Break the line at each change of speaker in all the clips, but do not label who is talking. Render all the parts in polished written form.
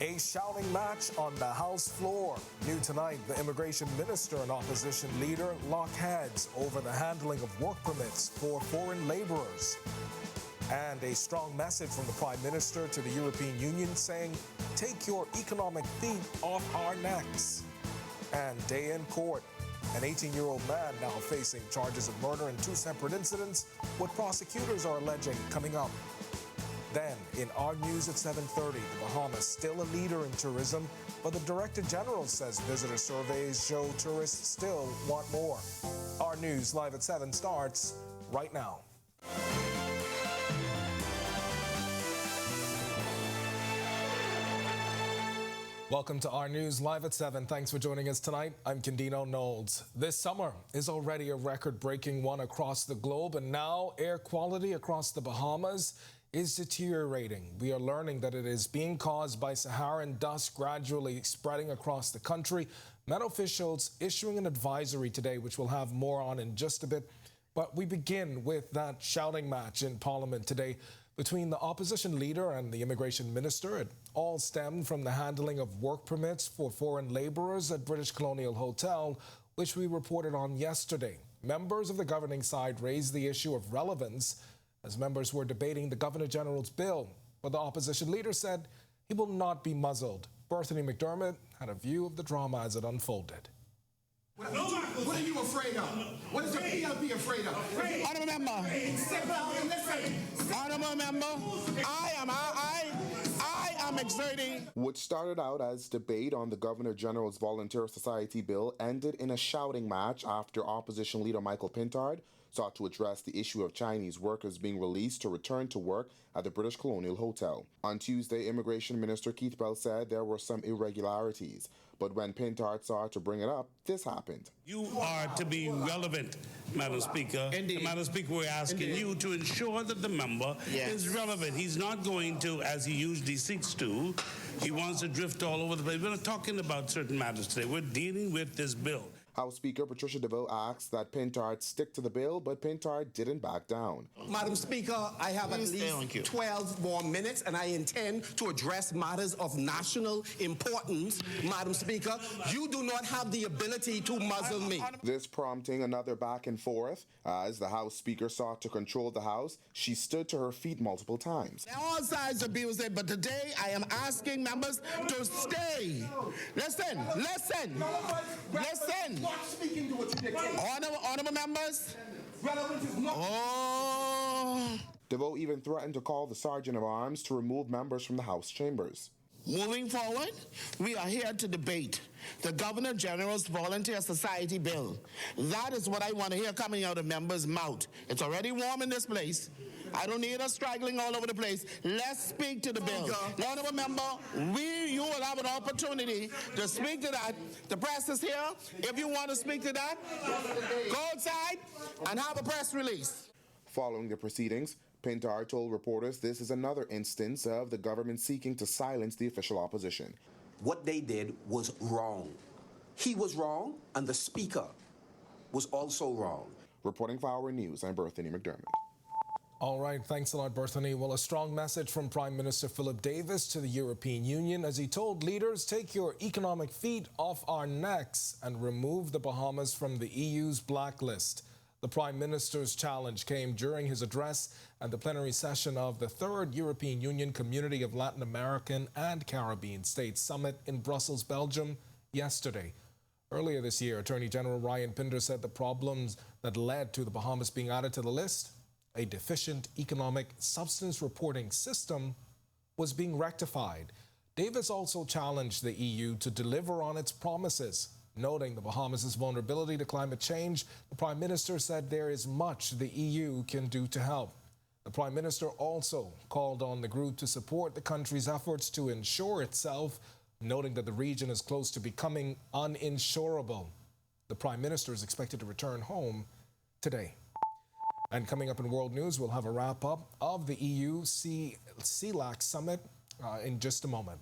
A shouting match on the House floor. New tonight, the immigration minister and opposition leader lock heads over the handling of work permits for foreign laborers. And a strong message from the Prime Minister to the European Union saying, take your economic feet off our necks. And day in court. An 18-year-old man now facing charges of murder in two separate incidents, what prosecutors are alleging coming up. Then, in our news at 7:30, the Bahamas still a leader in tourism, but the Director General says visitor surveys show tourists still want more. Our news live at 7 starts right now. Welcome to our news live at 7. Thanks for joining us tonight. I'm Candino Knowles. This summer is already a record-breaking one across the globe, and now air quality across the Bahamas is deteriorating. We are learning that it is being caused by Saharan dust gradually spreading across the country. Met officials issuing an advisory today, which we'll have more on in just a bit. But we begin with that shouting match in Parliament today between the opposition leader and the immigration minister. It all stemmed from the handling of work permits for foreign laborers at British Colonial Hotel, which we reported on yesterday. Members of the governing side raised the issue of relevance as members were debating the Governor General's bill, but the opposition leader said he will not be muzzled. Bethany McDermott had a view of the drama as it unfolded.
What are you afraid of? What is the PLP afraid of?
Honourable member.
Step out and listen.
Honourable member, I am exerting.
What started out as debate on the Governor General's Volunteer Society bill ended in a shouting match after opposition leader Michael Pintard sought to address the issue of Chinese workers being released to return to work at the British Colonial Hotel. On Tuesday, Immigration Minister Keith Bell said there were some irregularities, but when Pintard sought to bring it up, this happened.
You are to be relevant, Madam Speaker.
Indeed.
Madam Speaker, we're asking you to ensure that the member is relevant. He's not going to, as he usually seeks to, he wants to drift all over the place. We're not talking about certain matters today. We're dealing with this bill.
House Speaker Patricia DeVille asked that Pintard stick to the bill, but Pintard didn't back down.
Madam Speaker, I have at least 12 more minutes, and I intend to address matters of national importance. Madam Speaker, you do not have the ability to muzzle me.
This prompting another back and forth. As the House Speaker sought to control the House, she stood to her feet multiple times.
All sides abuse it, but today I am asking members to stay. Listen.
Not speaking to what you dictate.
Honourable members.
Relevance is not.
Oh.
DeVoe even threatened to call the Sergeant of Arms to remove members from the House chambers.
Moving forward, we are here to debate the Governor General's Volunteer Society bill. That is what I want to hear coming out of members' mouth. It's already warm in this place. I don't need us straggling all over the place. Let's speak to the bill. Honourable member, you will have an opportunity to speak to that. The press is here. If you want to speak to that, go outside and have a press release.
Following the proceedings, Pintard told reporters this is another instance of the government seeking to silence the official opposition.
What they did was wrong. He was wrong, and the Speaker was also wrong.
Reporting for Our News, I'm Bethany McDermott.
All right, thanks a lot, Bethany. Well, a strong message from Prime Minister Philip Davis to the European Union as he told leaders, take your economic feet off our necks and remove the Bahamas from the EU's blacklist. The Prime Minister's challenge came during his address at the plenary session of the Third European Union Community of Latin American and Caribbean States Summit in Brussels, Belgium, yesterday. Earlier this year, Attorney General Ryan Pinder said the problems that led to the Bahamas being added to the list, a deficient economic substance reporting system, was being rectified. Davis also challenged the EU to deliver on its promises. Noting the Bahamas' vulnerability to climate change, the Prime Minister said there is much the EU can do to help. The Prime Minister also called on the group to support the country's efforts to insure itself, noting that the region is close to becoming uninsurable. The Prime Minister is expected to return home today. And coming up in World News, we'll have a wrap-up of the EU-CELAC Summit in just a moment.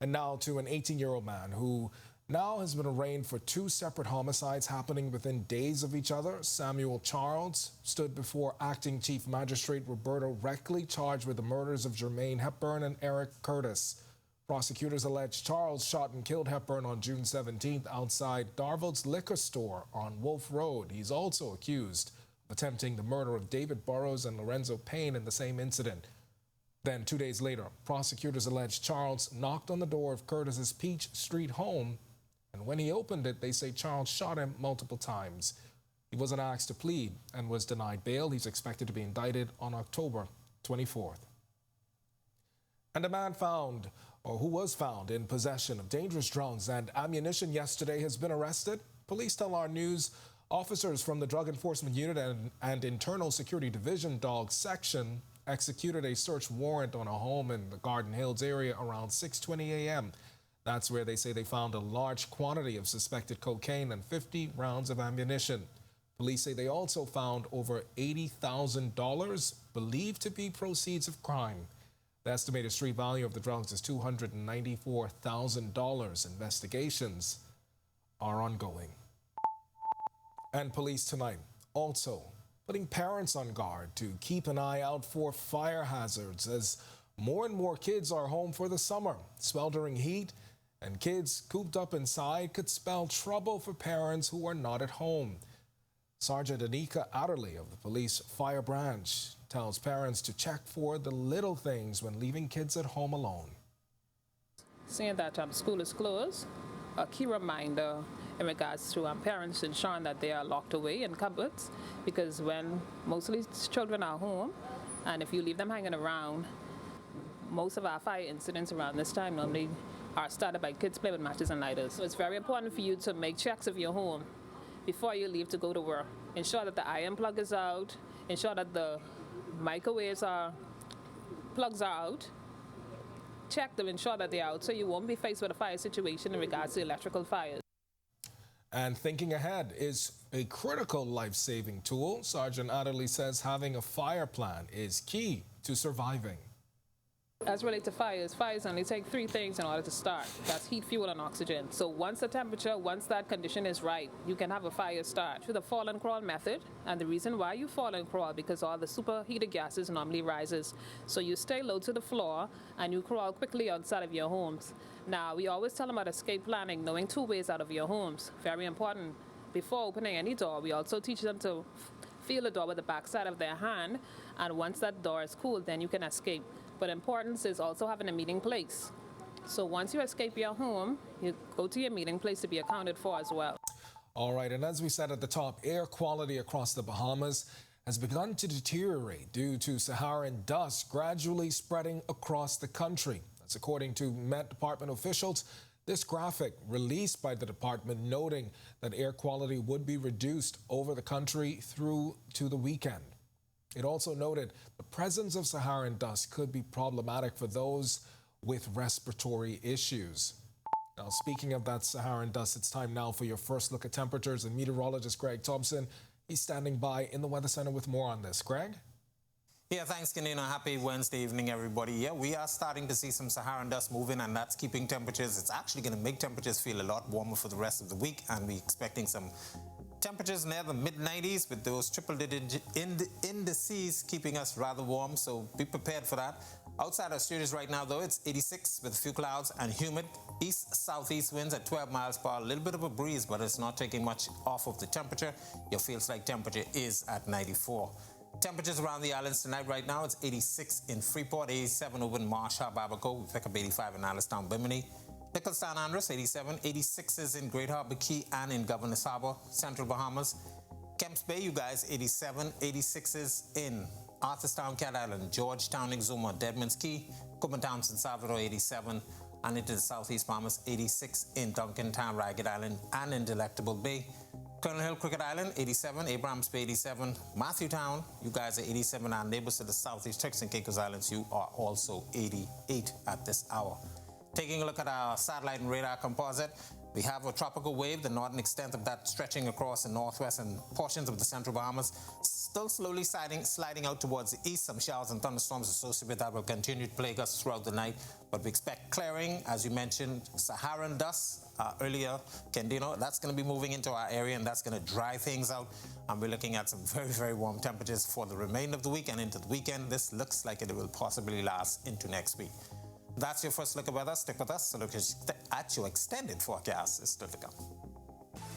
And now to an 18-year-old man who now has been arraigned for two separate homicides happening within days of each other. Samuel Charles stood before Acting Chief Magistrate Roberto Reckley, charged with the murders of Jermaine Hepburn and Eric Curtis. Prosecutors allege Charles shot and killed Hepburn on June 17th outside Darvald's liquor store on Wolf Road. He's also accused of attempting the murder of David Burrows and Lorenzo Payne in the same incident. Then 2 days later, prosecutors allege Charles knocked on the door of Curtis's Peach Street home, and when he opened it, they say Charles shot him multiple times. He wasn't asked to plead and was denied bail. He's expected to be indicted on October 24th. And a man who was found in possession of dangerous drugs and ammunition yesterday has been arrested. Police tell our news officers from the Drug Enforcement Unit and Internal Security Division Dog Section executed a search warrant on a home in the Garden Hills area around 6:20 a.m. That's where they say they found a large quantity of suspected cocaine and 50 rounds of ammunition. Police say they also found over $80,000 believed to be proceeds of crime. The estimated street value of the drugs is $294,000. Investigations are ongoing. And police tonight also putting parents on guard to keep an eye out for fire hazards as more and more kids are home for the summer. Sweltering heat and kids cooped up inside could spell trouble for parents who are not at home. Sergeant Anika Adderley of the police fire branch tells parents to check for the little things when leaving kids at home alone.
Seeing that school is closed, a key reminder in regards to parents ensuring that they are locked away in cupboards, because when mostly children are home, and if you leave them hanging around, most of our fire incidents around this time normally are started by kids playing with matches and lighters. So it's very important for you to make checks of your home before you leave to go to work. Ensure that the iron plug is out, ensure that the microwaves plugs are out. Check them, ensure that they're out, so you won't be faced with a fire situation in regards to electrical fires.
And thinking ahead is a critical life-saving tool. Sergeant Adderley says having a fire plan is key to surviving.
As related to fires only take three things in order to start. That's heat, fuel, and oxygen. So once that condition is right, you can have a fire start. Through the fall and crawl method, and the reason why you fall and crawl, because all the superheated gases normally rises. So you stay low to the floor and you crawl quickly outside of your homes. Now, we always tell them about escape planning, knowing two ways out of your homes. Very important. Before opening any door, we also teach them to feel the door with the back side of their hand, and once that door is cool, then you can escape. But importance is also having a meeting place. So once you escape your home, you go to your meeting place to be accounted for as well.
All right, and as we said at the top, air quality across the Bahamas has begun to deteriorate due to Saharan dust gradually spreading across the country. That's according to Met Department officials. This graphic released by the department noting that air quality would be reduced over the country through to the weekend. It also noted the presence of Saharan dust could be problematic for those with respiratory issues. Now, speaking of that Saharan dust, it's time now for your first look at temperatures. And meteorologist Greg Thompson, he's standing by in the Weather Center with more on this. Greg?
Yeah, thanks, Kanina. Happy Wednesday evening, everybody. Yeah, we are starting to see some Saharan dust moving, and that's keeping temperatures. It's actually going to make temperatures feel a lot warmer for the rest of the week, and we're expecting some temperatures near the mid-90s with those triple-digit indices keeping us rather warm, so be prepared for that. Outside our studios right now, though, it's 86 with a few clouds and humid. East-southeast winds at 12 miles per hour. A little bit of a breeze, but it's not taking much off of the temperature. Your feels-like temperature is at 94. Temperatures around the islands tonight right now, it's 86 in Freeport, 87 over in Marsh Harbour, Abaco. We pick up 85 in Allenstown, Bimini. Nicholstown, Andros, 87. 86s in Great Harbour Key and in Governor's Harbour, Central Bahamas. Kemps Bay, you guys, 87. 86s in Arthurstown, Cat Island, Georgetown, Exuma, Deadman's Key, Cubantown, San Salvador, 87. And into the Southeast Bahamas, 86 in Duncantown, Ragged Island, and in Delectable Bay. Colonel Hill, Cricket Island, 87. Abrahams Bay, 87. Matthewtown, you guys are 87. Our neighbors to the Southeast Turks and Caicos Islands, you are also 88 at this hour. Taking a look at our satellite and radar composite, we have a tropical wave, the northern extent of that stretching across the northwest and portions of the central Bahamas, still slowly sliding out towards the east. Some showers and thunderstorms associated with that will continue to plague us throughout the night, but we expect clearing. As you mentioned, Saharan dust earlier, Kendino, that's going to be moving into our area, and that's going to dry things out, and we're looking at some very, very warm temperatures for the remainder of the week and into the weekend. This looks like it will possibly last into next week. That's your first look at weather. Stick with us. So look at your extended forecast is still to come.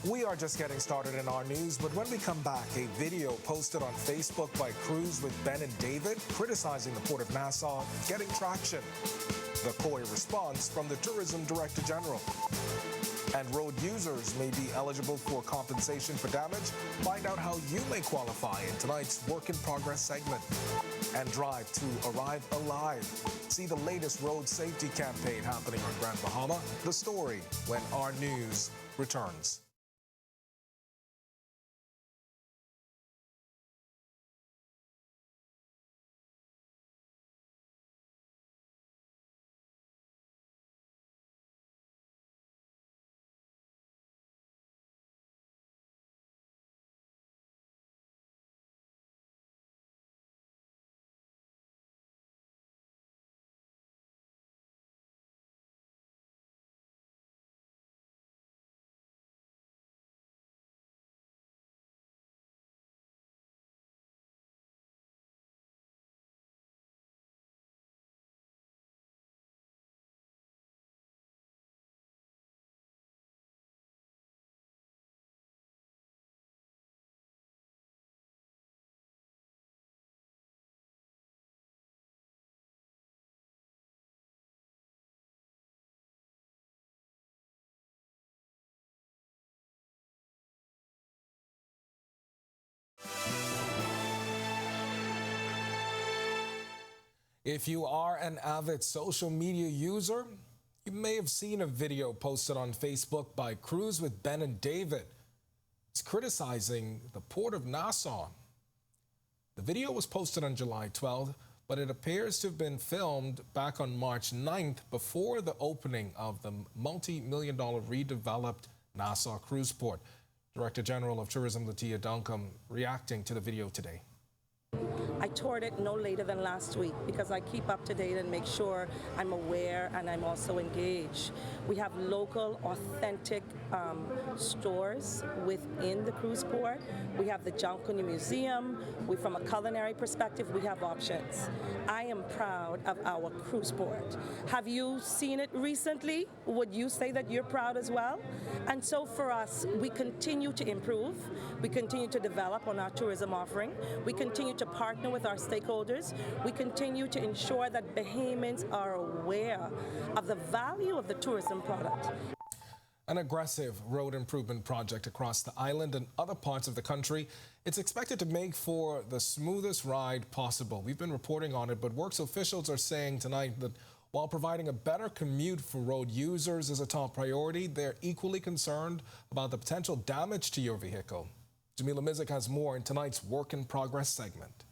We are just getting started in our news, but when we come back, a video posted on Facebook by Cruise with Ben and David criticizing the Port of Nassau getting traction. The coy response from the Tourism Director General. And road users may be eligible for compensation for damage. Find out how you may qualify in tonight's Work in Progress segment. And drive to Arrive Alive. See the latest road safety campaign happening on Grand Bahama. The story when our news returns. If you are an avid social media user, you may have seen a video posted on Facebook by Cruise with Ben and David. It's criticizing the Port of Nassau. The video was posted on July 12th, but it appears to have been filmed back on March 9th before the opening of the multi-million-dollar redeveloped Nassau Cruise Port. Director General of Tourism Latia Duncombe reacting to the video today.
I toured it no later than last week because I keep up to date and make sure I'm aware and I'm also engaged. We have local, authentic stores within the cruise port. We have the Juncuny Museum. From a culinary perspective, we have options. I am proud of our cruise port. Have you seen it recently? Would you say that you're proud as well? And so for us, we continue to improve. We continue to develop on our tourism offering. We continue to partner with our stakeholders. We continue to ensure that Bahamians are aware of the value of the tourism product.
An aggressive road improvement project across the island and other parts of the country. It's expected to make for the smoothest ride possible. We've been reporting on it, but works officials are saying tonight that while providing a better commute for road users is a top priority, they're equally concerned about the potential damage to your vehicle. Jamila Mizik has more in tonight's Work in Progress segment.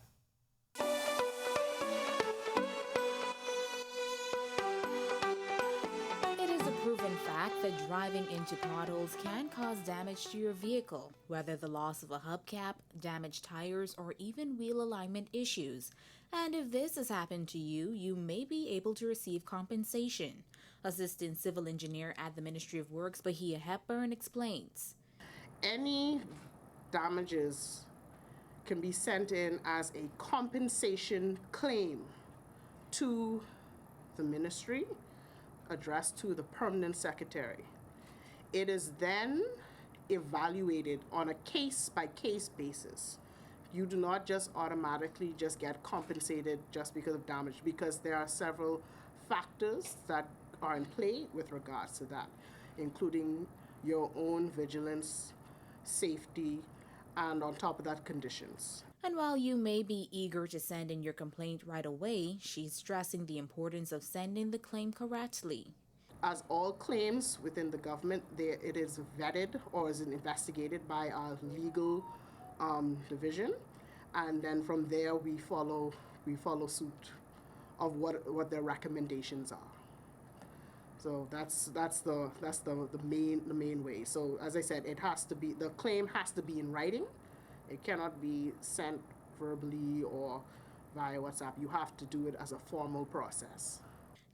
That driving into potholes can cause damage to your vehicle, whether the loss of a hubcap, damaged tires, or even wheel alignment issues. And if this has happened to you, you may be able to receive compensation. Assistant Civil Engineer at the Ministry of Works, Bahia Hepburn, explains.
Any damages can be sent in as a compensation claim to the ministry, addressed to the permanent secretary. It is then evaluated on a case-by-case basis. You do not just automatically just get compensated just because of damage, because there are several factors that are in play with regards to that, including your own vigilance, safety, and on top of that, conditions.
And while you may be eager to send in your complaint right away, she's stressing the importance of sending the claim correctly.
As all claims within the government, it is vetted or is investigated by our legal division, and then from there we follow suit of what their recommendations are. So that's the main way. So as I said, the claim has to be in writing. It cannot be sent verbally or via WhatsApp. You have to do it as a formal process.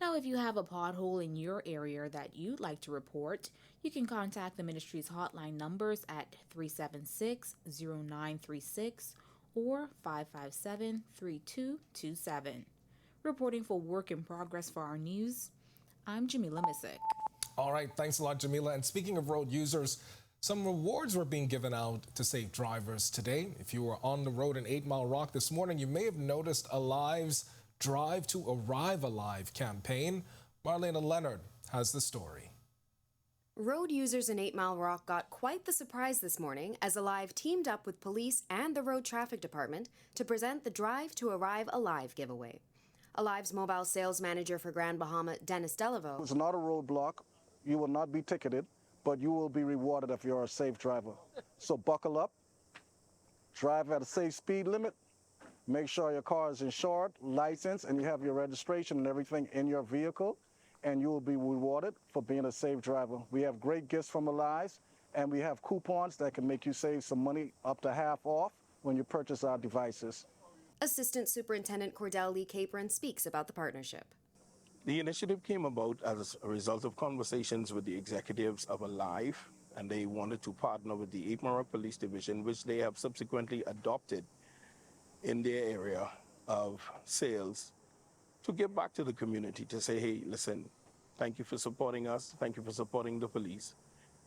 Now, if you have a pothole in your area that you'd like to report, you can contact the ministry's hotline numbers at 376-0936 or 557-3227. Reporting for Work in Progress for Our News, I'm Jamila Missick.
All right, thanks a lot, Jamila. And speaking of road users, some rewards were being given out to safe drivers today. If you were on the road in 8 Mile Rock this morning, you may have noticed Alive's Drive to Arrive Alive campaign. Marlena Leonard has the story.
Road users in 8 Mile Rock got quite the surprise this morning as Alive teamed up with police and the Road Traffic Department to present the Drive to Arrive Alive giveaway. Alive's mobile sales manager for Grand Bahama, Dennis Delaveau.
It's not a roadblock. You will not be ticketed, but you will be rewarded if you're a safe driver. So buckle up, drive at a safe speed limit, make sure your car is insured, licensed, and you have your registration and everything in your vehicle, and you will be rewarded for being a safe driver. We have great gifts from Alive, and we have coupons that can make you save some money up to half off when you purchase our devices.
Assistant Superintendent Cordell Lee Capron speaks about the partnership.
The initiative came about as a result of conversations with the executives of Alive, and they wanted to partner with the 8 Mile Rock Police Division, which they have subsequently adopted in their area of sales, to give back to the community, to say, hey, listen, thank you for supporting us, thank you for supporting the police,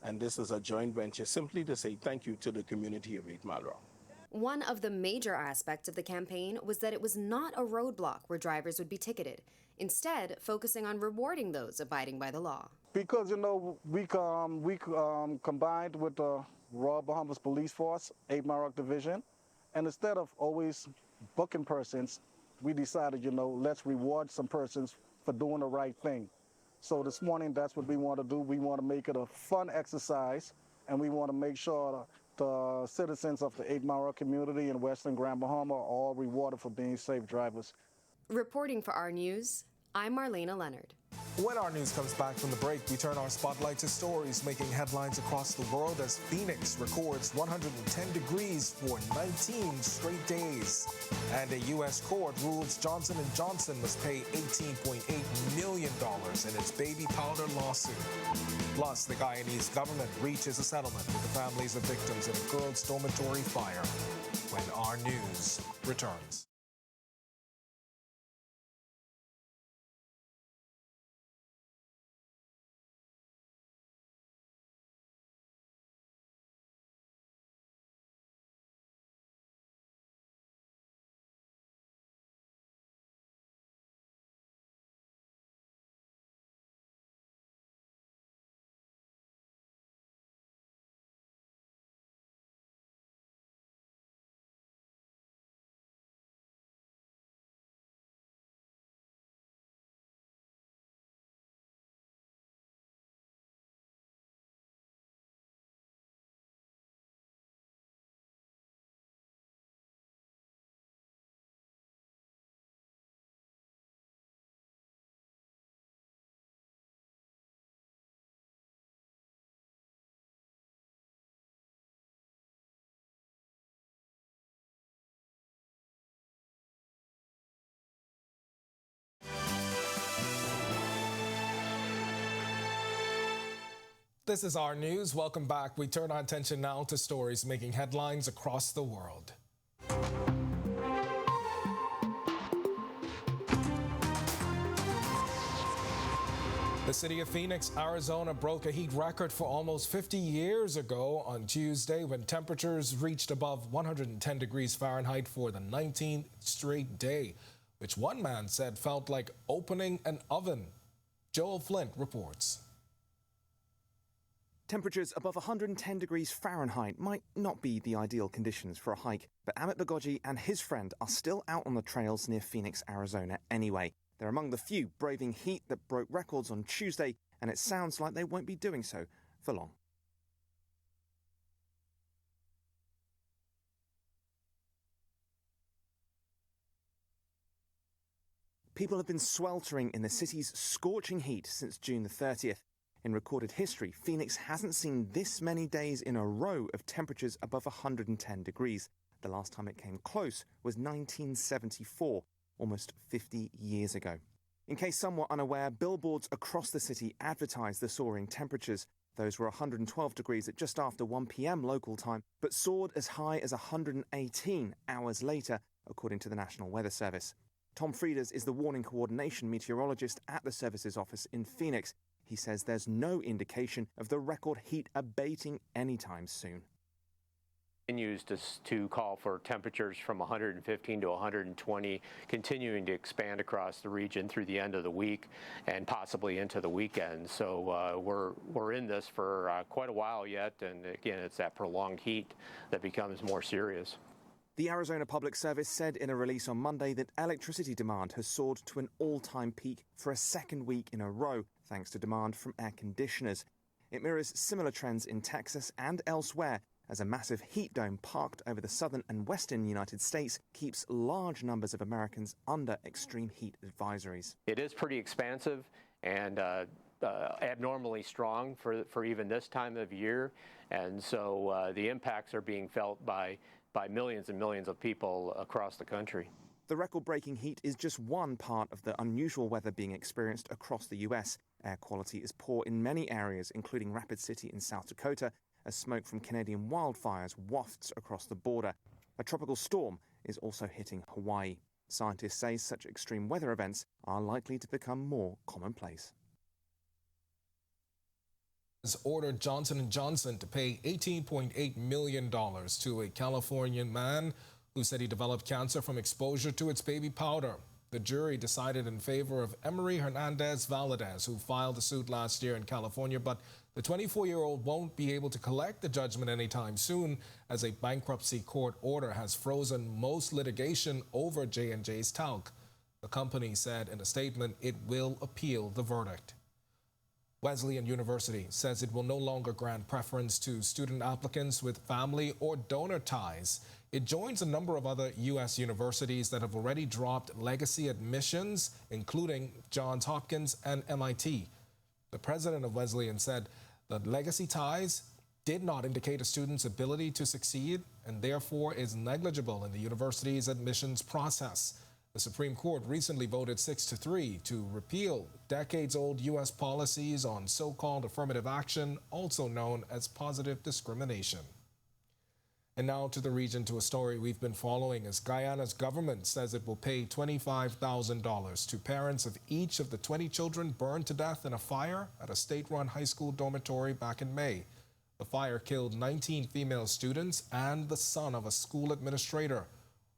and this is a joint venture simply to say thank you to the community of 8 Mile Rock.
One of the major aspects of the campaign was that it was not a roadblock where drivers would be ticketed, instead focusing on rewarding those abiding by the law.
Because, you know, we combined with the Royal Bahamas Police Force, 8 Mile Rock Division, and instead of always booking persons, we decided, you know, let's reward some persons for doing the right thing. So this morning, that's what we want to do. We want to make it a fun exercise, and we want to make sure the citizens of the 8 Mile Rock community in Western Grand Bahama are all rewarded for being safe drivers.
Reporting for Our News, I'm Marlena Leonard.
When Our News comes back from the break, we turn our spotlight to stories making headlines across the world as Phoenix records 110 degrees for 19 straight days. And a U.S. court rules Johnson & Johnson must pay $18.8 million in its baby powder lawsuit. Plus, the Guyanese government reaches a settlement with the families of victims in a girls' dormitory fire. When Our News returns. This is Our News. Welcome back. We turn our attention now to stories making headlines across the world. The city of Phoenix, Arizona broke a heat record for almost 50 years ago on Tuesday when temperatures reached above 110 degrees Fahrenheit for the 19th straight day, which one man said felt like opening an oven. Joel Flint reports.
Temperatures above 110 degrees Fahrenheit might not be the ideal conditions for a hike, but Amit Bagoji and his friend are still out on the trails near Phoenix, Arizona anyway. They're among the few braving heat that broke records on Tuesday, and it sounds like they won't be doing so for long. People have been sweltering in the city's scorching heat since June the 30th. In recorded history, Phoenix hasn't seen this many days in a row of temperatures above 110 degrees. The last time it came close was 1974, almost 50 years ago. In case some were unaware, billboards across the city advertised the soaring temperatures. Those were 112 degrees at just after 1 p.m. local time, but soared as high as 118 hours later, according to the National Weather Service. Tom Frieders is the warning coordination meteorologist at the service's office in Phoenix. He says there's no indication of the record heat abating anytime soon.
Continues to call for temperatures from 115 to 120, continuing to expand across the region through the end of the week and possibly into the weekend. So we're in this for quite a while yet, and again, it's that prolonged heat that becomes more serious.
The Arizona Public Service said in a release on Monday that electricity demand has soared to an all-time peak for a second week in a row, thanks to demand from air conditioners. It mirrors similar trends in Texas and elsewhere, as a massive heat dome parked over the southern and western United States keeps large numbers of Americans under extreme heat advisories.
It is pretty expansive and abnormally strong for even this time of year, and so the impacts are being felt by millions and millions of people across the country.
The record-breaking heat is just one part of the unusual weather being experienced across the U.S. Air quality is poor in many areas, including Rapid City in South Dakota, as smoke from Canadian wildfires wafts across the border. A tropical storm is also hitting Hawaii. Scientists say such extreme weather events are likely to become more commonplace.
Has ordered Johnson & Johnson to pay $18.8 million to a Californian man who said he developed cancer from exposure to its baby powder. The jury decided in favor of Emery Hernandez Valadez, who filed the suit last year in California, but the 24-year-old won't be able to collect the judgment anytime soon, as a bankruptcy court order has frozen most litigation over J&J's talc. The company said in a statement it will appeal the verdict. Wesleyan University says it will no longer grant preference to student applicants with family or donor ties. It joins a number of other U.S. universities that have already dropped legacy admissions, including Johns Hopkins and MIT. The president of Wesleyan said that legacy ties did not indicate a student's ability to succeed and therefore is negligible in the university's admissions process. The Supreme Court recently voted 6-3 to repeal decades-old U.S. policies on so-called affirmative action, also known as positive discrimination. And now to the region, to a story we've been following, as Guyana's government says it will pay $25,000 to parents of each of the 20 children burned to death in a fire at a state-run high school dormitory back in May. The fire killed 19 female students and the son of a school administrator.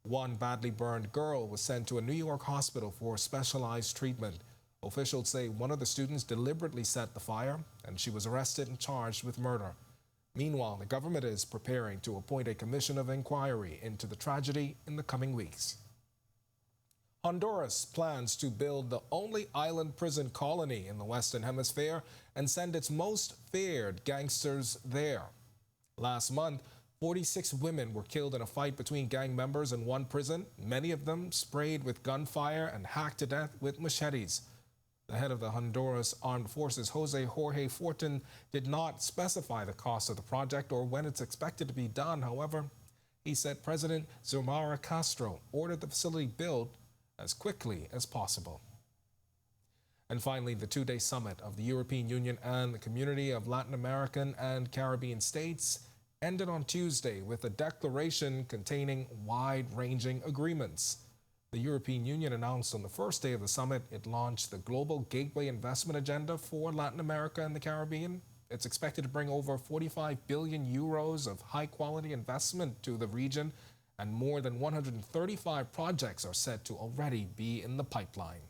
One badly burned girl was sent to a New York hospital for specialized treatment. Officials say one of the students deliberately set the fire, and she was arrested and charged with murder. Meanwhile, the government is preparing to appoint a commission of inquiry into the tragedy in the coming weeks. Honduras plans to build the only island prison colony in the Western Hemisphere and send its most feared gangsters there. Last month, 46 women were killed in a fight between gang members in one prison, many of them sprayed with gunfire and hacked to death with machetes. The head of the Honduras Armed Forces, Jose Jorge Fortin, did not specify the cost of the project or when it's expected to be done. However, he said President Xiomara Castro ordered the facility built as quickly as possible. And finally, the two-day summit of the European Union and the Community of Latin American and Caribbean States ended on Tuesday with a declaration containing wide-ranging agreements. The European Union announced on the first day of the summit it launched the Global Gateway Investment Agenda for Latin America and the Caribbean. It's expected to bring over 45 billion euros of high-quality investment to the region, and more than 135 projects are said to already be in the pipeline.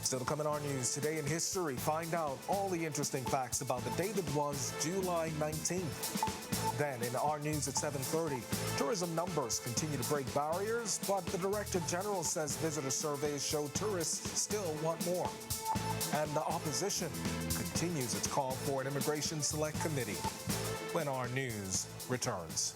Still to come in our news, today in history, find out all the interesting facts about the day that was July 19th. Then in our news at 7:30, tourism numbers continue to break barriers, but the Director General says visitor surveys show tourists still want more. And the opposition continues its call for an immigration select committee when our news returns.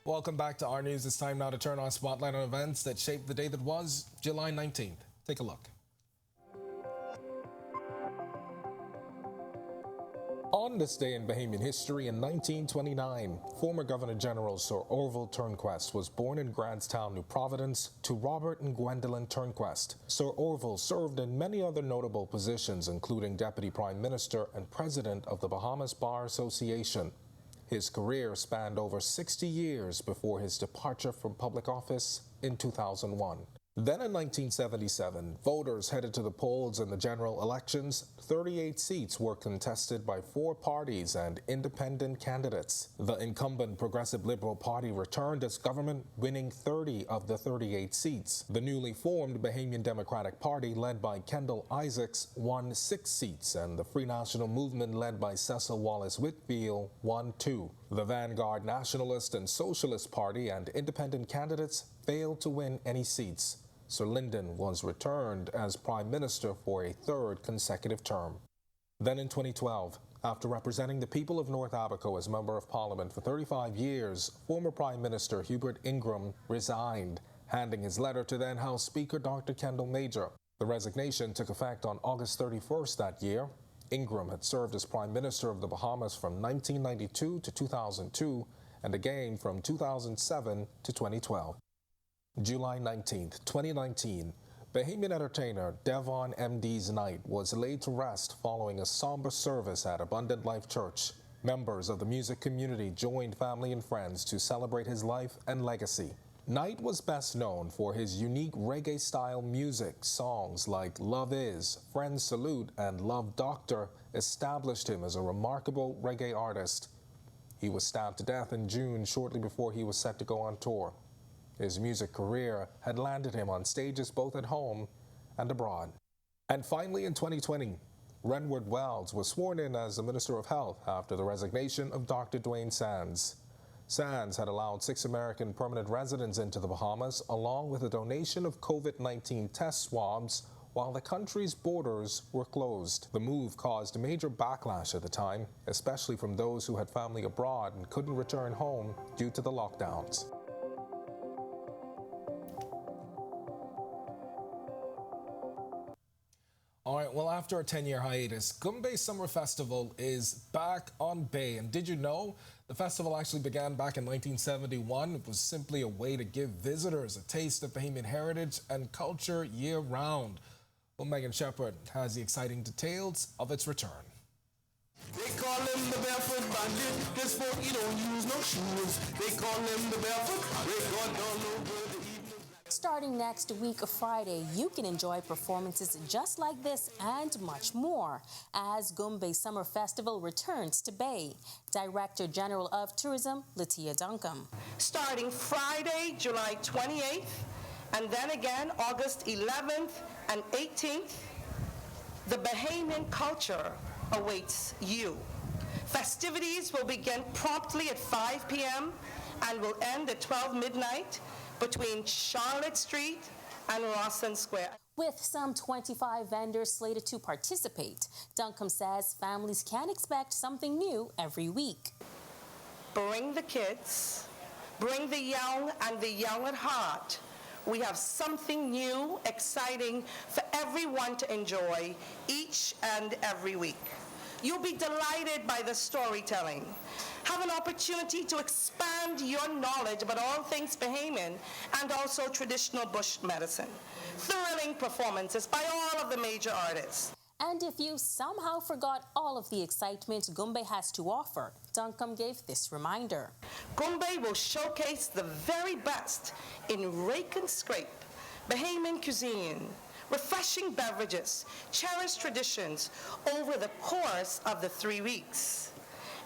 Welcome back to Our News. It's time now to turn our spotlight on events that shaped the day that was July 19th. Take a look. On this day in Bahamian history in 1929, former Governor General Sir Orville Turnquest was born in Grantstown, New Providence, to Robert and Gwendolyn Turnquest. Sir Orville served in many other notable positions, including Deputy Prime Minister and President of the Bahamas Bar Association. His career spanned over 60 years before his departure from public office in 2001. Then in 1977, voters headed to the polls in the general elections. 38 seats were contested by 4 parties and independent candidates. The incumbent Progressive Liberal Party returned as government, winning 30 of the 38 seats. The newly formed Bahamian Democratic Party, led by Kendall Isaacs, won 6 seats, and the Free National Movement, led by Cecil Wallace Whitfield, won 2. The Vanguard Nationalist and Socialist Party and independent candidates failed to win any seats. Sir Lyndon was returned as Prime Minister for a 3rd consecutive term. Then in 2012, after representing the people of North Abaco as Member of Parliament for 35 years, former Prime Minister Hubert Ingram resigned, handing his letter to then House Speaker Dr. Kendall Major. The resignation took effect on August 31st that year. Ingram had served as Prime Minister of the Bahamas from 1992 to 2002 and again from 2007 to 2012. July 19th, 2019, Bahamian entertainer Devon MD's night was laid to rest following a somber service at Abundant Life Church. Members of the music community joined family and friends to celebrate his life and legacy. Knight was best known for his unique reggae-style music. Songs like Love Is, Friends Salute, and Love Doctor established him as a remarkable reggae artist. He was stabbed to death in June, shortly before he was set to go on tour. His music career had landed him on stages both at home and abroad. And finally, in 2020, Renward Wells was sworn in as the Minister of Health after the resignation of Dr. Dwayne Sands. Sands had allowed 6 American permanent residents into the Bahamas, along with a donation of COVID-19 test swabs, while the country's borders were closed. The move caused major backlash at the time, especially from those who had family abroad and couldn't return home due to the lockdowns. All right, well, after a 10-year hiatus, Gumbe Summer Festival is back on Bay. And did you know the festival actually began back in 1971? It was simply a way to give visitors a taste of Bahamian heritage and culture year-round. Well, Megan Shepherd has the exciting details of its return.
They call him the barefoot bandit. This folk, he don't use no shoes. They call him the barefoot. They God don't know good.
Starting next week, Friday, you can enjoy performances just like this and much more as Gumbe Summer Festival returns to Bay. Director General of Tourism, Latia Duncombe.
Starting Friday, July 28th, and then again August 11th and 18th, the Bahamian culture awaits you. Festivities will begin promptly at 5 p.m. and will end at 12 midnight between Charlotte Street and Rawson Square.
With some 25 vendors slated to participate, Duncombe says families can expect something new every week.
Bring the kids, bring the young and the young at heart. We have something new, exciting for everyone to enjoy each and every week. You'll be delighted by the storytelling. Have an opportunity to expand your knowledge about all things Bahamian and also traditional bush medicine. Thrilling performances by all of the major artists.
And if you somehow forgot all of the excitement Gumbe has to offer, Duncombe gave this reminder.
Gumbe will showcase the very best in rake and scrape, Bahamian cuisine, refreshing beverages, cherished traditions over the course of the 3 weeks.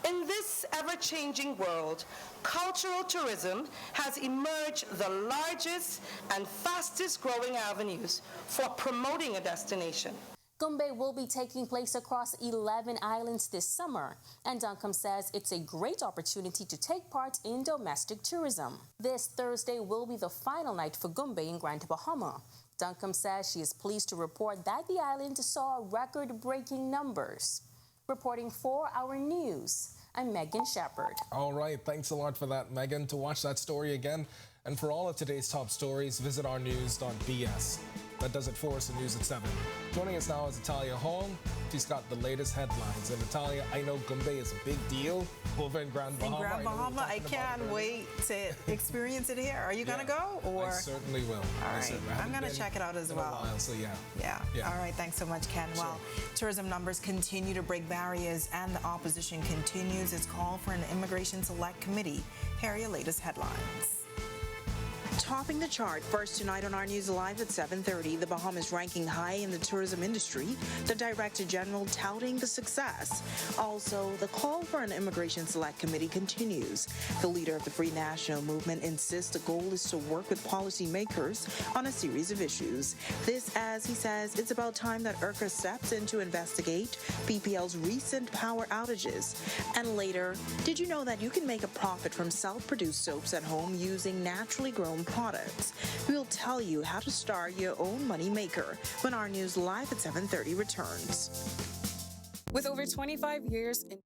In this ever-changing world, cultural tourism has emerged the largest and fastest growing avenues for promoting a destination.
Gumbe will be taking place across 11 islands this summer, and Duncombe says it's a great opportunity to take part in domestic tourism. This Thursday will be the final night for Gumbe in Grand Bahama. Duncombe says she is pleased to report that the island saw record-breaking numbers. Reporting for Our News, I'm Megan Shepard.
All right, thanks a lot for that, Megan. To watch that story again and for all of today's top stories, visit ournews.bs. That does it for us in News at 7. Joining us now is Natalia Hall. She's got the latest headlines. And Natalia, I know Gumbe is a big deal over in Grand Bahama.
In Grand Bahama, I can't wait to experience it here. Are you going to go? Or?
I certainly will.
All right, I'm going to check it out as well.
So
yeah. All right, thanks so much, Ken. Well, tourism numbers continue to break barriers and the opposition continues its call for an immigration select committee. Here are your latest headlines. Topping the chart first tonight on our News Live at 7:30, the Bahamas ranking high in the tourism industry, the Director General touting the success. Also, the call for an immigration select committee continues. The leader of the Free National Movement insists the goal is to work with policymakers on a series of issues. This, as he says, it's about time that IRCA steps in to investigate BPL's recent power outages. And later, did you know that you can make a profit from self-produced soaps at home using naturally grown products? We'll tell you how to start your own money maker when our News Live at 7:30 returns.
With over 25 years in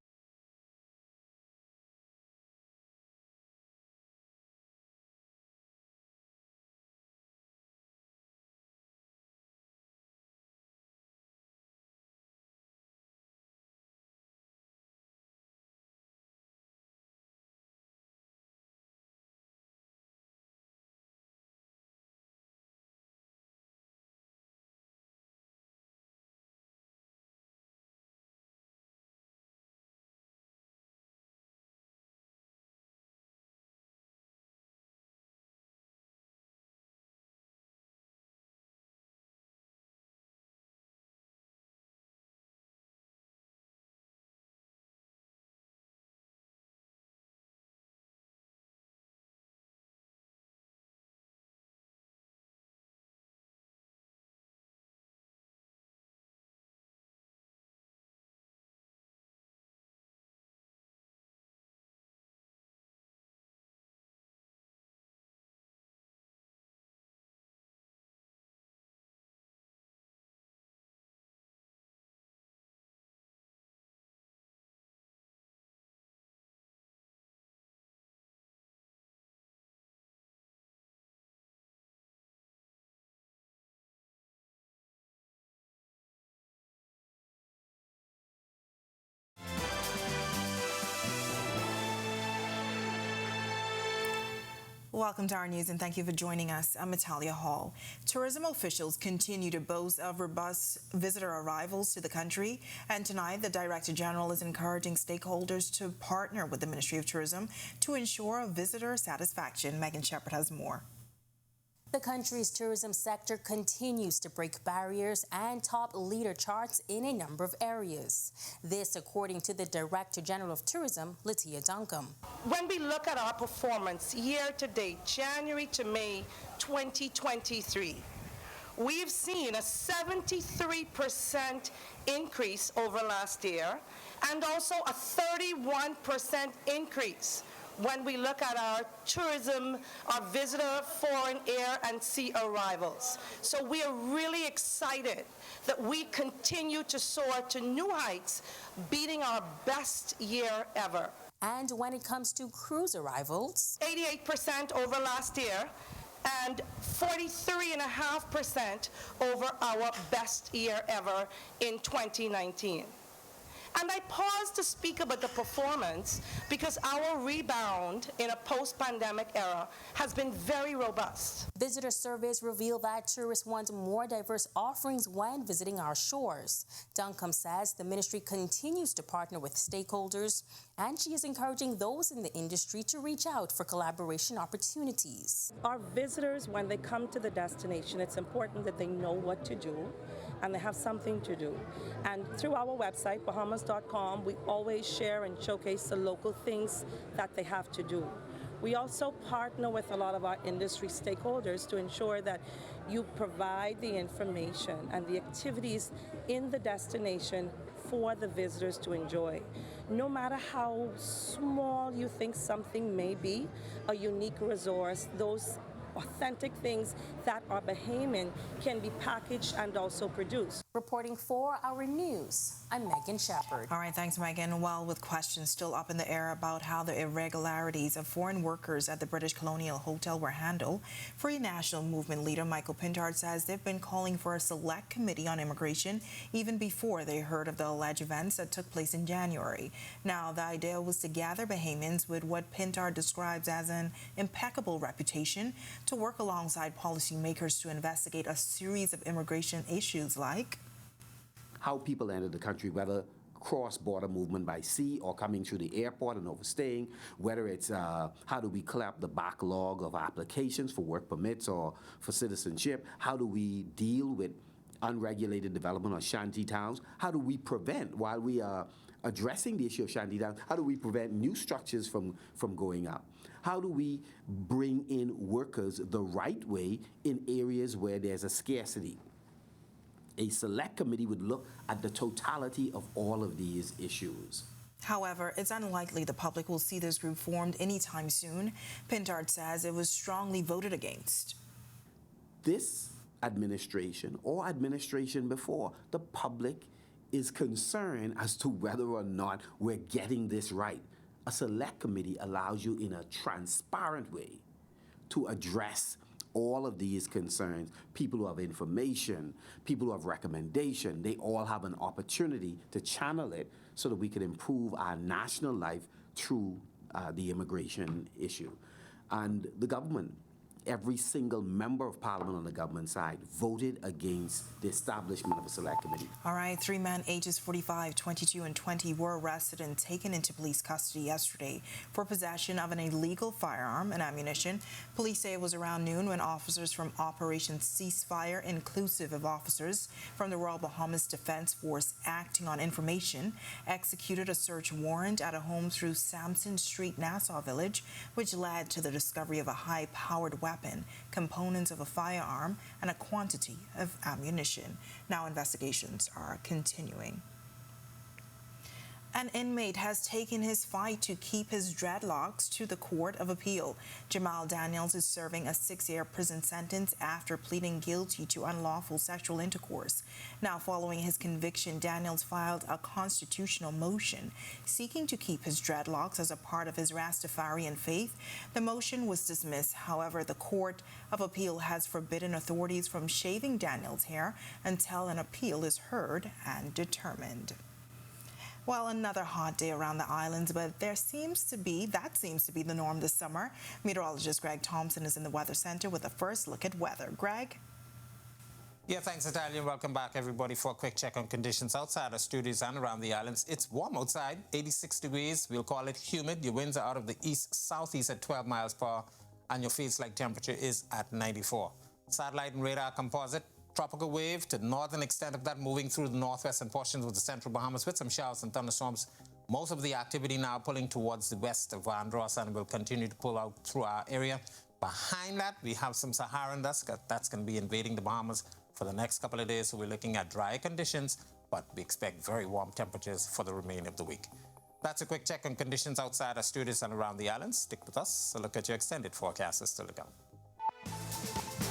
Welcome to our news and thank you for joining us. I'm Natalia Hall. Tourism officials continue to boast of robust visitor arrivals to the country, and tonight the Director General is encouraging stakeholders to partner with the Ministry of Tourism to ensure visitor satisfaction. Megan Shepard has more.
The country's tourism sector continues to break barriers and top leader charts in a number of areas. This, according to the Director General of Tourism, Latia Duncombe.
When we look at our performance year to date, January to May 2023, we've seen a 73% increase over last year and also a 31% increase when we look at our tourism, our visitor, foreign, air, and sea arrivals. So we are really excited that we continue to soar to new heights, beating our best year ever.
And when it comes to cruise arrivals,
88% over last year and 43.5% over our best year ever in 2019. And I pause to speak about the performance because our rebound in a post-pandemic era has been very robust.
Visitor surveys reveal that tourists want more diverse offerings when visiting our shores. Duncombe says the ministry continues to partner with stakeholders, and she is encouraging those in the industry to reach out for collaboration opportunities.
Our visitors, when they come to the destination, it's important that they know what to do and they have something to do. And through our website, Bahamas.com, we always share and showcase the local things that they have to do. We also partner with a lot of our industry stakeholders to ensure that you provide the information and the activities in the destination for the visitors to enjoy. No matter how small you think something may be, a unique resource, those authentic things that are Bahamian can be packaged and also produced.
Reporting for Our News, I'm Megan Shepard.
All right, thanks, Megan. Well, with questions still up in the air about how the irregularities of foreign workers at the British Colonial Hotel were handled, Free National Movement leader Michael Pintard says they've been calling for a select committee on immigration even before they heard of the alleged events that took place in January. Now, the idea was to gather Bahamians with what Pintard describes as an impeccable reputation to work alongside policymakers to investigate a series of immigration issues like
how people enter the country, whether cross-border movement by sea or coming through the airport and overstaying, whether it's how do we clear up the backlog of applications for work permits or for citizenship, how do we deal with unregulated development of shanty towns, how do we prevent, while we are addressing the issue of shanty towns, how do we prevent new structures from going up? How do we bring in workers the right way in areas where there's a scarcity? A select committee would look at the totality of all of these issues.
However, it's unlikely the public will see this group formed anytime soon. Pintard says it was strongly voted against.
This administration or administration before, the public is concerned as to whether or not we're getting this right. A select committee allows you in a transparent way to address all of these concerns. People who have information, people who have recommendation, they all have an opportunity to channel it so that we can improve our national life through the immigration issue. And the government, every single member of Parliament on the government side voted against the establishment of a select committee.
All right, 3 men ages 45, 22, and 20 were arrested and taken into police custody yesterday for possession of an illegal firearm and ammunition. Police say it was around noon when officers from Operation Ceasefire, inclusive of officers from the Royal Bahamas Defense Force acting on information, executed a search warrant at a home through Sampson Street, Nassau Village, which led to the discovery of a high-powered weapon, components of a firearm, and a quantity of ammunition. Now investigations are continuing. An inmate has taken his fight to keep his dreadlocks to the Court of Appeal. Jamal Daniels is serving a 6-year prison sentence after pleading guilty to unlawful sexual intercourse. Now, following his conviction, Daniels filed a constitutional motion seeking to keep his dreadlocks as a part of his Rastafarian faith. The motion was dismissed. However, the Court of Appeal has forbidden authorities from shaving Daniels' hair until an appeal is heard and determined. Well, another hot day around the islands, but that seems to be the norm this summer. Meteorologist Greg Thompson is in the Weather Center with a first look at weather. Greg?
Yeah, thanks, Natalia. Welcome back, everybody, for a quick check on conditions outside our studios and around the islands. It's warm outside, 86 degrees. We'll call it humid. Your winds are out of the east-southeast at 12 miles per hour, and your feels-like temperature is at 94. Satellite and radar composite. Tropical wave to the northern extent of that moving through the northwestern portions of the central Bahamas with some showers and thunderstorms. Most of the activity now pulling towards the west of Andros and will continue to pull out through our area. Behind that, we have some Saharan dust that's going to be invading the Bahamas for the next couple of days. So we're looking at dry conditions, but we expect very warm temperatures for the remainder of the week. That's a quick check on conditions outside our studios and around the islands. Stick with us. A look at your extended forecast is still to come.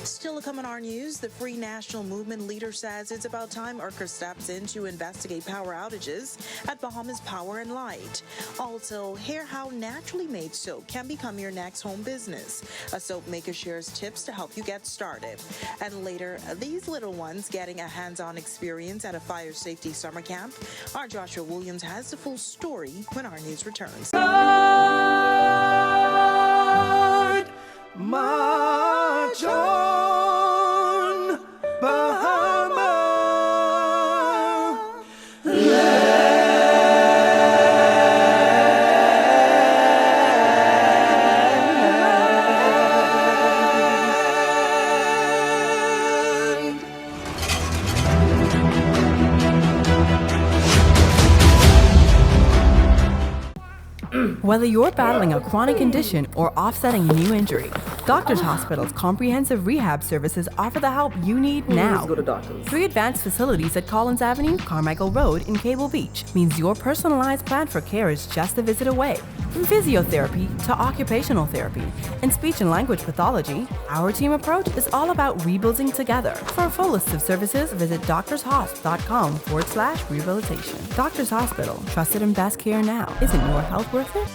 Still to come on our news, the Free National Movement leader says it's about time URCA steps in to investigate power outages at Bahamas Power and Light. Also, hear how naturally made soap can become your next home business. A soap maker shares tips to help you get started. And later, these little ones getting a hands-on experience at a fire safety summer camp. Our Joshua Williams has the full story when our news returns.
March on, Bahama,
Whether you're battling a chronic condition or offsetting a new injury, Doctors Hospital's comprehensive rehab services offer the help you need now.
Go to doctors.
3 advanced facilities at Collins Avenue, Carmichael Road in Cable Beach means your personalized plan for care is just a visit away. From physiotherapy to occupational therapy and speech and language pathology, our team approach is all about rebuilding together. For a full list of services, visit doctorshosp.com/rehabilitation. Doctors Hospital, trusted and best care now. Isn't your health worth it?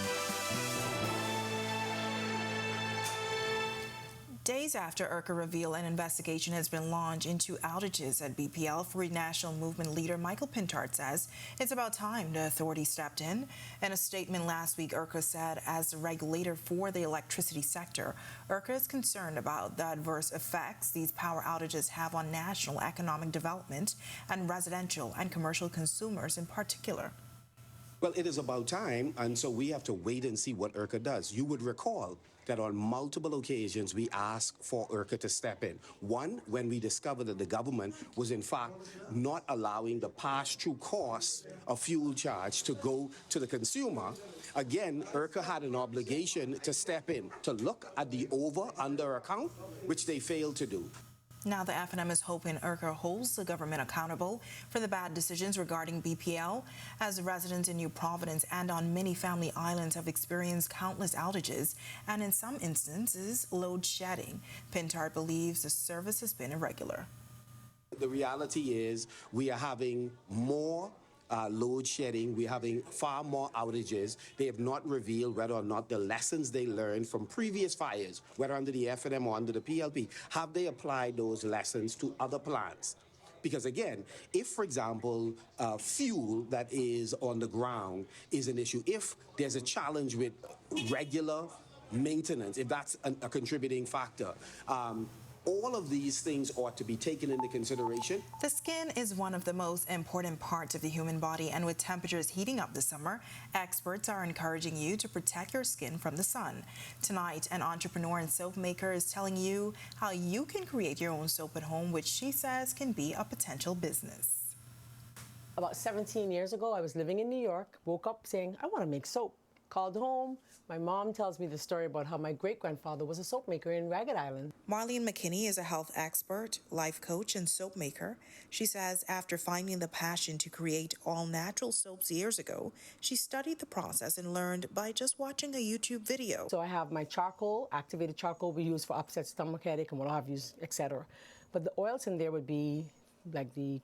Days after IRCA revealed an investigation has been launched into outages at BPL, Free National Movement leader Michael Pintard says it's about time the authorities stepped in. In a statement last week, IRCA said as the regulator for the electricity sector, IRCA is concerned about the adverse effects these power outages have on national economic development and residential and commercial consumers in particular.
Well, it is about time, and so we have to wait and see what IRCA does. You would recall that on multiple occasions we asked for IRCA to step in. One, when we discovered that the government was in fact not allowing the pass-through cost of fuel charge to go to the consumer. Again, IRCA had an obligation to step in, to look at the over-under account, which they failed to do.
Now the FNM is hoping IRCA holds the government accountable for the bad decisions regarding BPL, as residents in New Providence and on many family islands have experienced countless outages and in some instances load shedding. Pintard believes the service has been irregular.
The reality is we are having more load shedding. We're having far more outages. They have not revealed whether or not the lessons they learned from previous fires, whether under the FNM or under the PLP, have they applied those lessons to other plants? Because again, if, for example, fuel that is on the ground is an issue, if there's a challenge with regular maintenance, if that's a contributing factor, all of these things ought to be taken into consideration.
The skin is one of the most important parts of the human body, and with temperatures heating up this summer, experts are encouraging you to protect your skin from the sun. Tonight, an entrepreneur and soap maker is telling you how you can create your own soap at home, which she says can be a potential business.
About 17 years ago, I was living in New York, woke up saying, I want to make soap. Called home. My mom tells me the story about how my great-grandfather was a soap maker in Ragged Island.
Marlene McKinney is a health expert, life coach, and soap maker. She says after finding the passion to create all-natural soaps years ago, she studied the process and learned by just watching a YouTube video.
So I have my charcoal, activated charcoal we use for upset stomach headache and what have you, etc. But the oils in there would be like the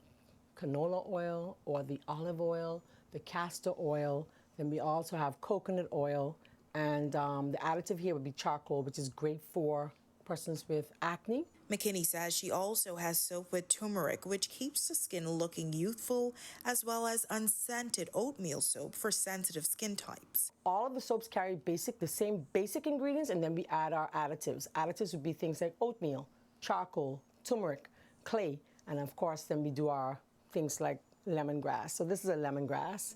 canola oil or the olive oil, the castor oil. Then we also have coconut oil, and the additive here would be charcoal, which is great for persons with acne.
McKinney says she also has soap with turmeric, which keeps the skin looking youthful, as well as unscented oatmeal soap for sensitive skin types.
All of the soaps carry the same basic ingredients, and then we add our additives. Additives would be things like oatmeal, charcoal, turmeric, clay, and of course then we do our things like lemongrass. So this is a lemongrass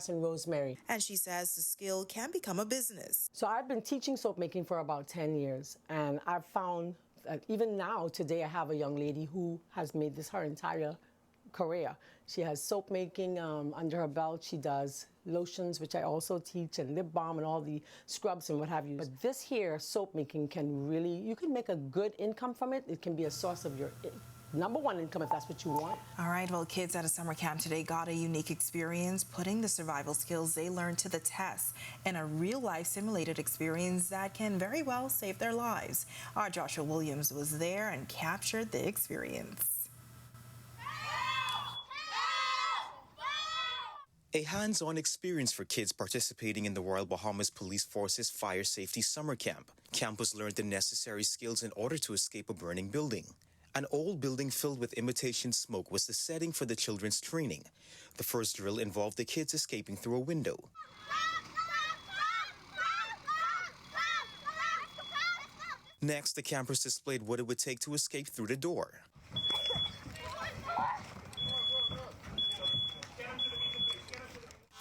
and rosemary.
And she says the skill can become a business.
So I've been teaching soap making for about 10 years, and I've found that even now, today, I have a young lady who has made this her entire career. She has soap making under her belt. She does lotions, which I also teach, and lip balm and all the scrubs and what have you. But this here, soap making, can really, you can make a good income from it. It can be a source of your number one income if that's what you want.
All right, well, kids at a summer camp today got a unique experience putting the survival skills they learned to the test in a real-life simulated experience that can very well save their lives. Our Joshua Williams was there and captured the experience.
A hands-on experience for kids participating in the Royal Bahamas Police Force's Fire Safety Summer Camp. Campers learned the necessary skills in order to escape a burning building. An old building filled with imitation smoke was the setting for the children's training. The first drill involved the kids escaping through a window. Next, the campers displayed what it would take to escape through the door.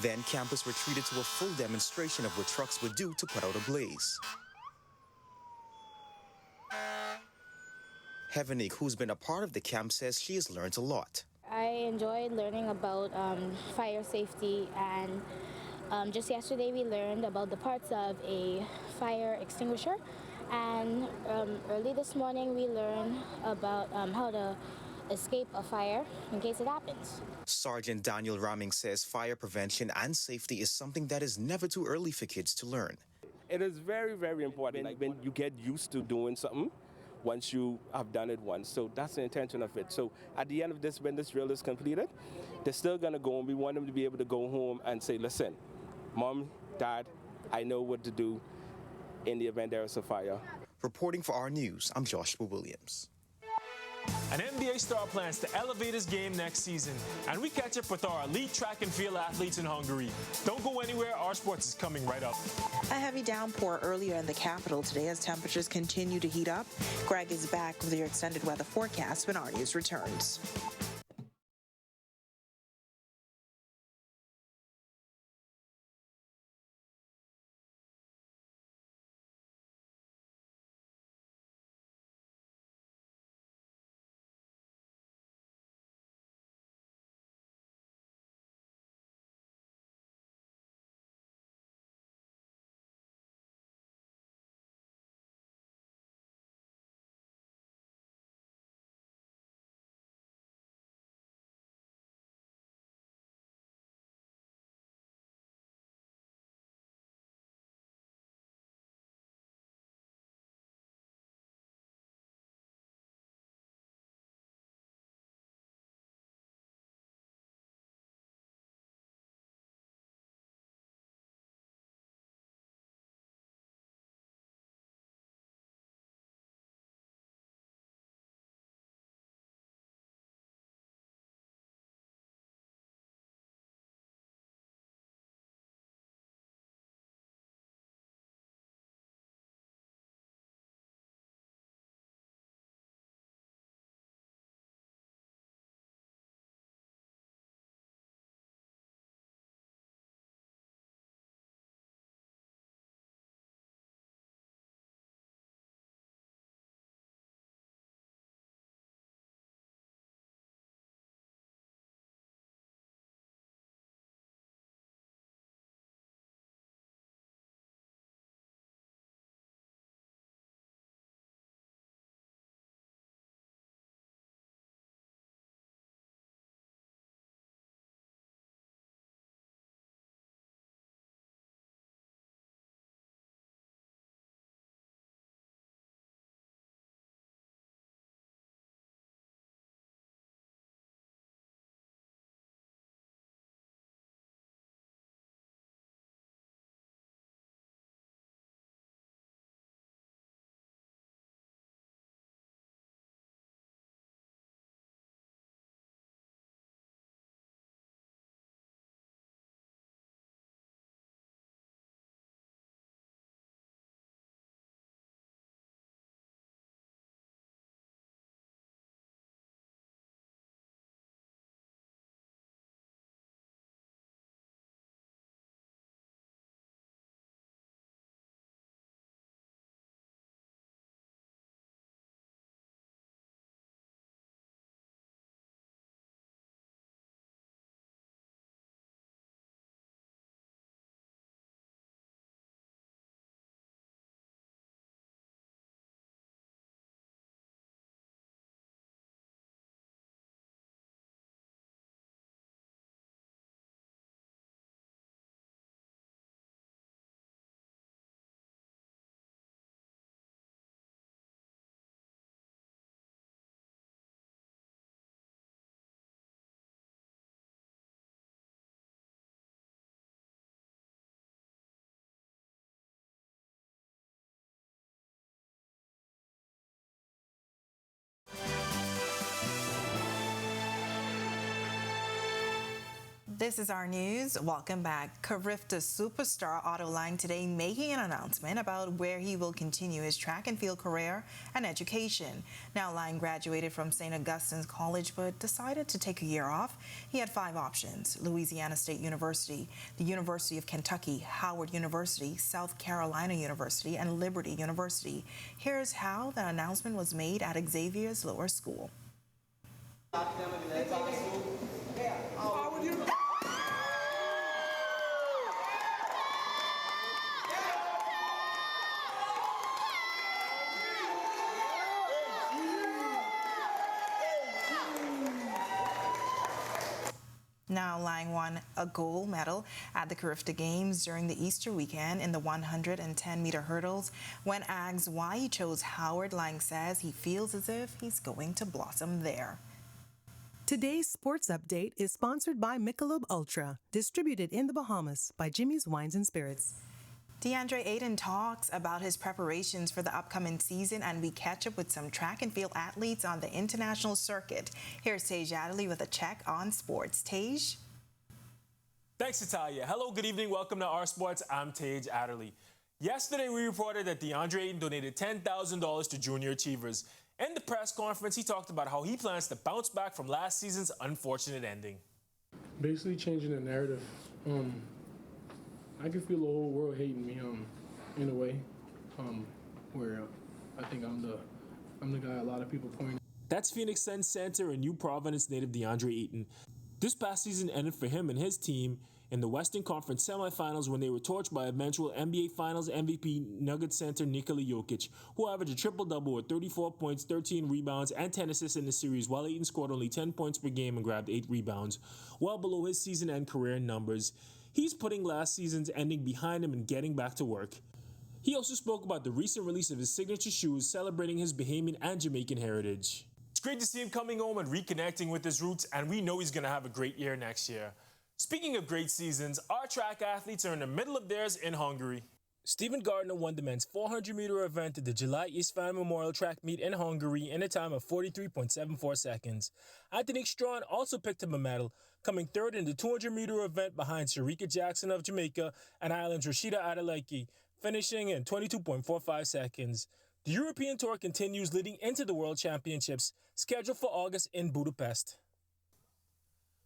Then campers were treated to a full demonstration of what trucks would do to put out a blaze. Heavenik, who's been a part of the camp, says she has learned a lot.
I enjoyed learning about fire safety, and just yesterday we learned about the parts of a fire extinguisher, and early this morning we learned about how to escape a fire in case it happens.
Sergeant Daniel Raming says fire prevention and safety is something that is never too early for kids to learn.
It is very, very important. Like when you get used to doing something, once you have done it once. So that's the intention of it. So at the end of this, when this drill is completed, they're still going to go, and we want them to be able to go home and say, listen, Mom, Dad, I know what to do in the event there is a fire.
Reporting for Our News, I'm Joshua Williams.
An NBA star plans to elevate his game next season, and we catch up with our elite track and field athletes in Hungary. Don't go anywhere, our sports is coming right up.
A heavy downpour earlier in the capital today as temperatures continue to heat up. Greg is back with your extended weather forecast when Our News returns.
This is Our News. Welcome back. Carifta superstar Otto Lang today making an announcement about where he will continue his track and field career and education. Now, Lang graduated from St. Augustine's College but decided to take a year off. He had 5 options: Louisiana State University, the University of Kentucky, Howard University, South Carolina University, and Liberty University. Here's how the announcement was made at Xavier's Lower School. Now, Lang won a gold medal at the Carifta Games during the Easter weekend in the 110-meter hurdles. When asked why he chose Howard, Lang says he feels as if he's going to blossom there.
Today's sports update is sponsored by Michelob Ultra, distributed in the Bahamas by Jimmy's Wines and Spirits.
DeAndre Ayton talks about his preparations for the upcoming season, and we catch up with some track and field athletes on the international circuit. Here's Tej Adderley with a check on sports. Tej?
Thanks, Natalia. Hello, good evening. Welcome to Our Sports. I'm Tej Adderley. Yesterday, we reported that DeAndre Ayton donated $10,000 to junior achievers. In the press conference, he talked about how he plans to bounce back from last season's unfortunate ending.
Basically changing the narrative. I can feel the whole world hating me in a way where I think I'm the guy a lot of people point.
That's Phoenix Sun center and New Providence native DeAndre Ayton. This past season ended for him and his team in the Western Conference semifinals when they were torched by eventual NBA Finals MVP Nuggets center Nikola Jokic, who averaged a triple-double with 34 points, 13 rebounds, and 10 assists in the series, while Ayton scored only 10 points per game and grabbed 8 rebounds, well below his season-end career numbers. He's putting last season's ending behind him and getting back to work. He also spoke about the recent release of his signature shoes, celebrating his Bahamian and Jamaican heritage. It's great to see him coming home and reconnecting with his roots, and we know he's going to have a great year next year. Speaking of great seasons, our track athletes are in the middle of theirs in Hungary. Stephen Gardner won the men's 400-meter event at the July István Memorial Track Meet in Hungary in a time of 43.74 seconds. Anthony Strawn also picked up a medal, coming third in the 200-meter event behind Sharika Jackson of Jamaica and Ireland's Rashida Adeleke, finishing in 22.45 seconds. The European Tour continues leading into the World Championships, scheduled for August in Budapest.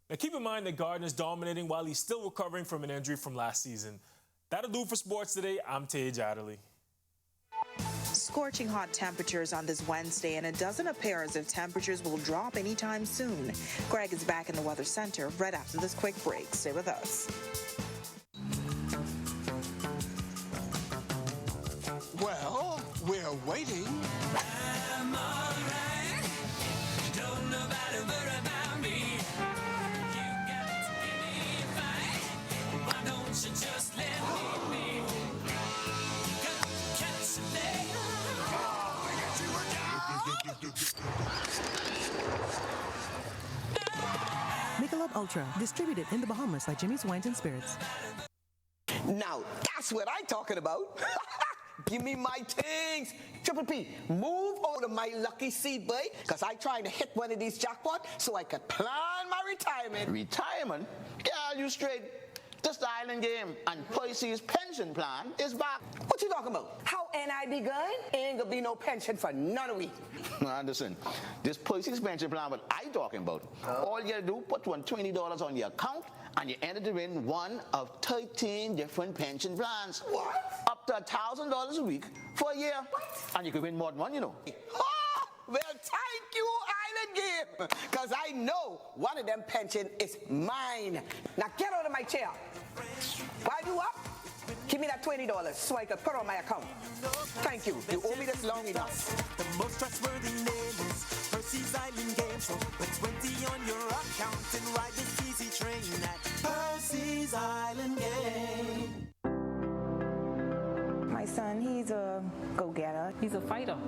Now keep in mind that Gardner's dominating while he's still recovering from an injury from last season. That'll do for sports today. I'm Tej Adderley.
Scorching hot temperatures on this Wednesday, and it doesn't appear as if temperatures will drop anytime soon. Greg is back in the Weather Center right after this quick break. Stay with us.
Well, we're waiting. I'm all right. Don't nobody worry about me. You got to give me a fight. Why don't you just let me be? Go catch a day.
Michelob Ultra, distributed in the Bahamas by Jimmy's Wines and Spirits.
Now, that's what I'm talking about. Give me my things. Triple P, move over to my lucky seat, boy, because I'm trying to hit one of these jackpots so I could plan my retirement.
Retirement? Girl, you straight. This the island game, and Percy's pension plan is back.
What you talking about? How NI be good? Ain't gonna be no pension for none of we.
Now, listen, this Percy's pension plan, what I talking about. All you gotta do, put $20 on your account, and you enter to win one of 13 different pension plans.
What?
Up to $1,000 a week for a year. What? And you can win more than one, you know.
Oh, well, thank you, Island Game, because I know one of them pension is mine. Now get out of my chair. While you up, give me that $20 so I can put on my account. Thank you. You owe me this long enough.
The most trustworthy name is Percy's Island Game. So put 20 on your account and ride this easy train at Percy's Island Game.
My son, he's a go-getter. He's a fighter,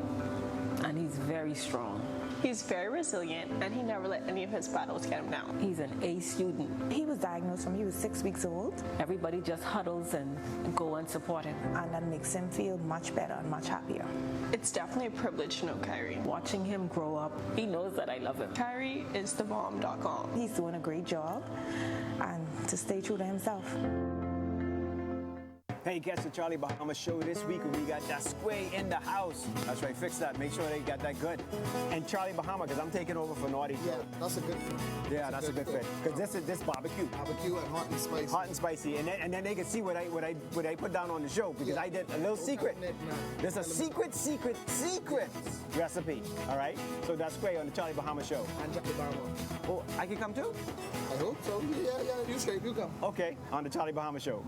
and he's very strong.
He's very resilient, and he never let any of his battles get him down.
He's an A student. He was diagnosed when he was 6 weeks old. Everybody just huddles and go and support him. And that makes him feel much better and much happier.
It's definitely a privilege to know Kyrie.
Watching him grow up, he knows that I love him.
Kyrie is the bomb.com.
He's doing a great job, and to stay true to himself.
Hey, catch the Charlie Bahamas show this week when we got that square in the house. That's right, fix that. Make sure they got that good. And Charlie Bahama, because I'm taking over for Naughty.
Yeah, that's a good fit.
Yeah, that's a good fit. Because this barbecue.
Barbecue and hot and spicy.
Hot and spicy. And then they can see what I put down on the show, because I did a little secret. There's a secret recipe, all right? So that's square on the Charlie Bahama show.
And Charlie Bahama.
Oh, I can come too?
I hope so. Yeah, you straight, you come.
Okay, on the Charlie Bahama show.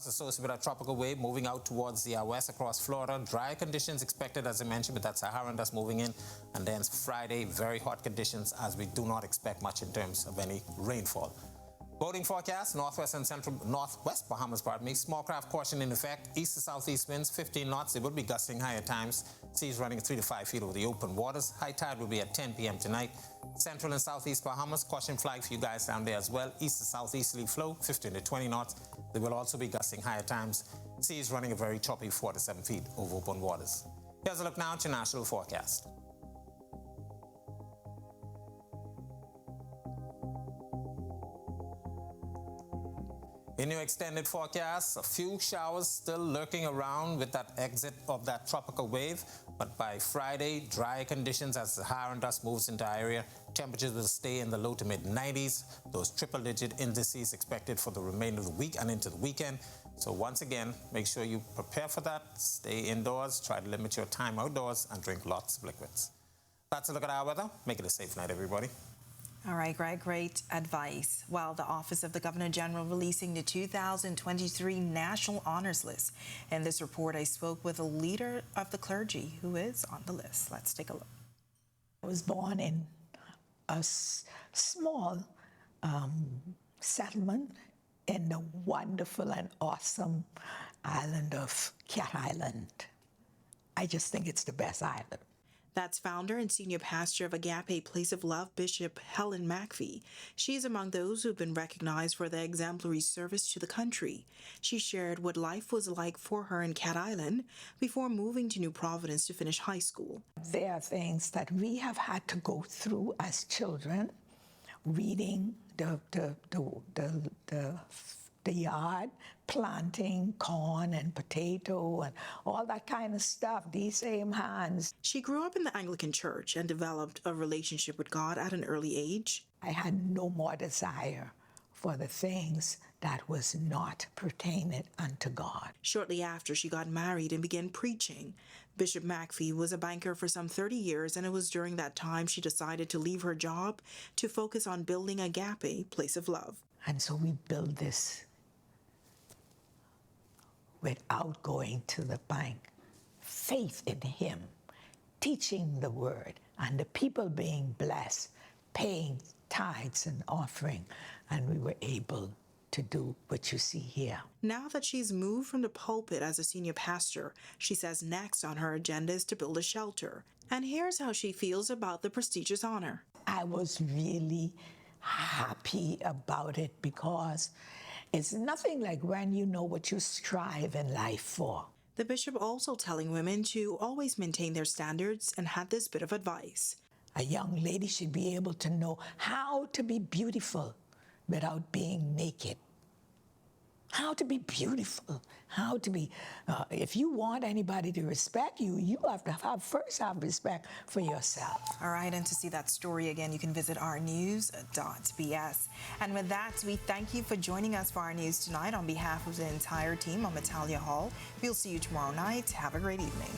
Associated with a tropical wave moving out towards the west across Florida. Dry conditions expected, as I mentioned, with that Saharan dust moving in. And then Friday, very hot conditions, as we do not expect much in terms of any rainfall. Boating forecast, northwest and central, northwest Bahamas, small craft caution in effect. East to southeast winds, 15 knots. They will be gusting higher times. Seas running 3 to 5 feet over the open waters. High tide will be at 10 p.m. tonight. Central and southeast Bahamas, caution flag for you guys down there as well. East to southeasterly flow, 15 to 20 knots. They will also be gusting higher times. Seas running a very choppy 4 to 7 feet over open waters. Here's a look now at your national forecast. In your extended forecast, a few showers still lurking around with that exit of that tropical wave. But by Friday, dry conditions as the Saharan dust moves into our area. Temperatures will stay in the low to mid-90s. Those triple-digit indices expected for the remainder of the week and into the weekend. So once again, make sure you prepare for that. Stay indoors. Try to limit your time outdoors and drink lots of liquids. That's a look at our weather. Make it a safe night, everybody.
All right, Greg, great advice. Well, the Office of the Governor General releasing the 2023 National Honors List. In this report, I spoke with a leader of the clergy who is on the list. Let's take a look.
I was born in a small settlement in the wonderful and awesome island of Cat Island. I just think it's the best island.
That's founder and senior pastor of Agape Place of Love, Bishop Helen McPhee. She is among those who've been recognized for their exemplary service to the country. She shared what life was like for her in Cat Island before moving to New Providence to finish high school.
There are things that we have had to go through as children, reading the yard, planting corn and potato and all that kind of stuff, these same hands.
She grew up in the Anglican Church and developed a relationship with God at an early age.
I had no more desire for the things that was not pertaining unto God.
Shortly after, she got married and began preaching. Bishop McPhee was a banker for some 30 years, and it was during that time she decided to leave her job to focus on building Agape Place of Love.
And so we build this without going to the bank. Faith in Him, teaching the Word, and the people being blessed, paying tithes and offering, and we were able to do what you see here.
Now that she's moved from the pulpit as a senior pastor, she says next on her agenda is to build a shelter. And here's how she feels about the prestigious honor.
I was really happy about it because it's nothing like when you know what you strive in life for.
The bishop also telling women to always maintain their standards and had this bit of advice.
A young lady should be able to know how to be beautiful without being naked. How to be beautiful, how to be, if you want anybody to respect you, you have to first have respect for yourself.
All right, and to see that story again, you can visit ournews.bs. And with that, we thank you for joining us for our news tonight. On behalf of the entire team, I'm Natalia Hall. We'll see you tomorrow night. Have a great evening.